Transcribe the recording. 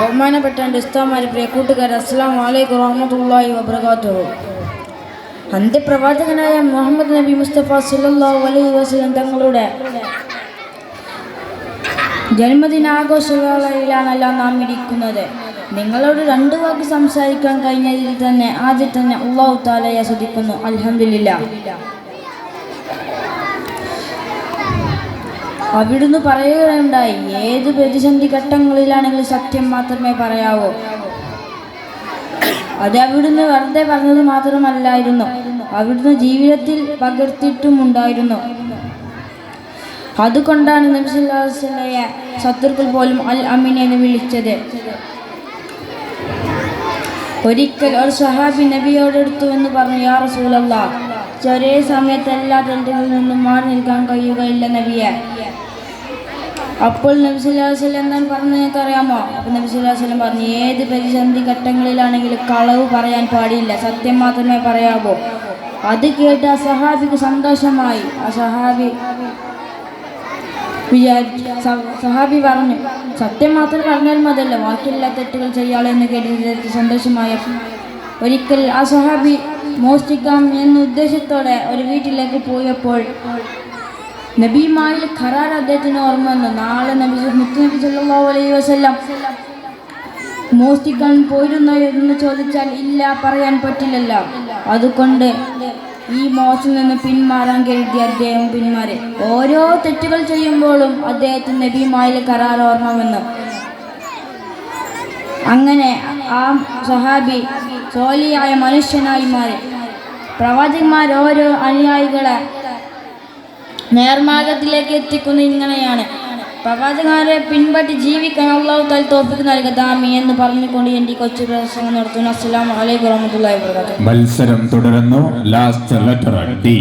ബഹുമാനപ്പെട്ട എൻ്റെ ഉസ്താദ്മാരെ, പ്രിയ കൂട്ടുകാരെ, അസ്സലാമു അലൈക്കും വറഹ്മത്തുള്ളാഹി വബറകാതുഹു. അന്ത്യപ്രവാചകനായ മുഹമ്മദ് നബി മുസ്തഫ സല്ലല്ലാഹു അലൈഹി വസല്ലം തങ്ങളുടെ ജന്മദിനാഘോഷവേളയിലാണല്ലോ നാം ഇരിക്കുന്നത്. നിങ്ങളോട് രണ്ടു വാക്ക് സംസാരിക്കാൻ കഴിഞ്ഞതിൽ തന്നെ ആദ്യം തന്നെ അല്ലാഹു തആലയെ സ്തുതിക്കുന്നു. അൽഹംദുലില്ലാഹ്. അവിടുന്ന് പറയുകയുണ്ടായി, ഏത് പ്രതിസന്ധി ഘട്ടങ്ങളിലാണെങ്കിലും സത്യം മാത്രമേ പറയാവൂ. അത് അവിടുന്ന് വെറുതെ പറഞ്ഞത് മാത്രമല്ലായിരുന്നു, അവിടുന്ന് ജീവിതത്തിൽ പകർത്തിയിട്ടുമുണ്ടായിരുന്നു. അതുകൊണ്ടാണ് നബി സല്ലല്ലാഹു അലൈഹി വസല്ലമയെ ശത്രുക്കൾ പോലും അൽ അമീൻ എന്ന് വിളിച്ചത്. ഒരിക്കൽ ഒരു സ്വഹാബി നബിയോടെടുത്തു എന്ന് പറഞ്ഞു, യാ റസൂലല്ലാഹ്, ചെറിയ സമയത്ത് എല്ലാ തെറ്റുകളിൽ നിന്നും മാറി നിൽക്കാൻ കഴിയുകയില്ല നബിയെ. അപ്പോൾ നബി സല്ലല്ലാഹു അലൈഹി വസല്ലം എന്താണ് പറഞ്ഞത് നിങ്ങൾക്കറിയാമോ? അപ്പോൾ നബി സല്ലല്ലാഹു അലൈഹി വസല്ലം പറഞ്ഞു, ഏത് പ്രതിസന്ധി ഘട്ടങ്ങളിലാണെങ്കിലും കളവ് പറയാൻ പാടില്ല, സത്യം മാത്രമേ പറയാവൂ. അത് കേട്ട് ആ സഹാബിക്ക് സന്തോഷമായി. ആ സഹാബി പറഞ്ഞു, സത്യം മാത്രം പറഞ്ഞാൽ മതിയല്ലോ, ബാക്കിയുള്ള തെറ്റുകൾ ചെയ്യാളെന്ന് കേട്ട് സന്തോഷമായ. ഒരിക്കൽ ആ സഹാബി മോഷ്ടിക്കാം എന്ന ഉദ്ദേശത്തോടെ ഒരു വീട്ടിലേക്ക് പോയപ്പോൾ നബിയുമായുള്ള ഖറാർ അദ്ദേഹത്തിന് ഓർമ്മ വന്നു. നാളെ നബി സല്ലല്ലാഹു അലൈഹി വസല്ലം മോഷ്ടിക്കാൻ പോയിരുന്നോ എന്ന് ചോദിച്ചാൽ ഇല്ല, പറയാൻ പറ്റില്ലല്ലോ. അതുകൊണ്ട് ഈ മോശത്തിൽ നിന്ന് പിന്മാറാൻ കരുതി അദ്ദേഹം പിന്മാറി. ഓരോ തെറ്റുകൾ ചെയ്യുമ്പോഴും അദ്ദേഹത്തിന് നബിയുമായുള്ള ഖറാർ ഓർമ്മ വന്നു. അങ്ങനെ ആ സഹാബി സ്വാലിഹായ മനുഷ്യനായി മാറി. പ്രവാചകന്മാർ ഓരോ അനുയായികളെ നേർമാർഗത്തിലേക്ക് എത്തിക്കുന്നത് ഇങ്ങനെയാണ്. പ്രവാചകന്മാരെ പിൻപറ്റി ജീവിക്കാൻ അല്ലാഹു തആല തൗഫീഖ് നൽകട്ടെ, ആമീൻ എന്ന് പറഞ്ഞുകൊണ്ട് എൻ്റെ കൊച്ചു പ്രസംഗം നടത്തുന്നു. അസ്സലാമു അലൈക്കും വറഹ്മത്തുള്ളാഹി വബറകാതുഹു. മത്സരം തുടരുന്നു. Last letter D.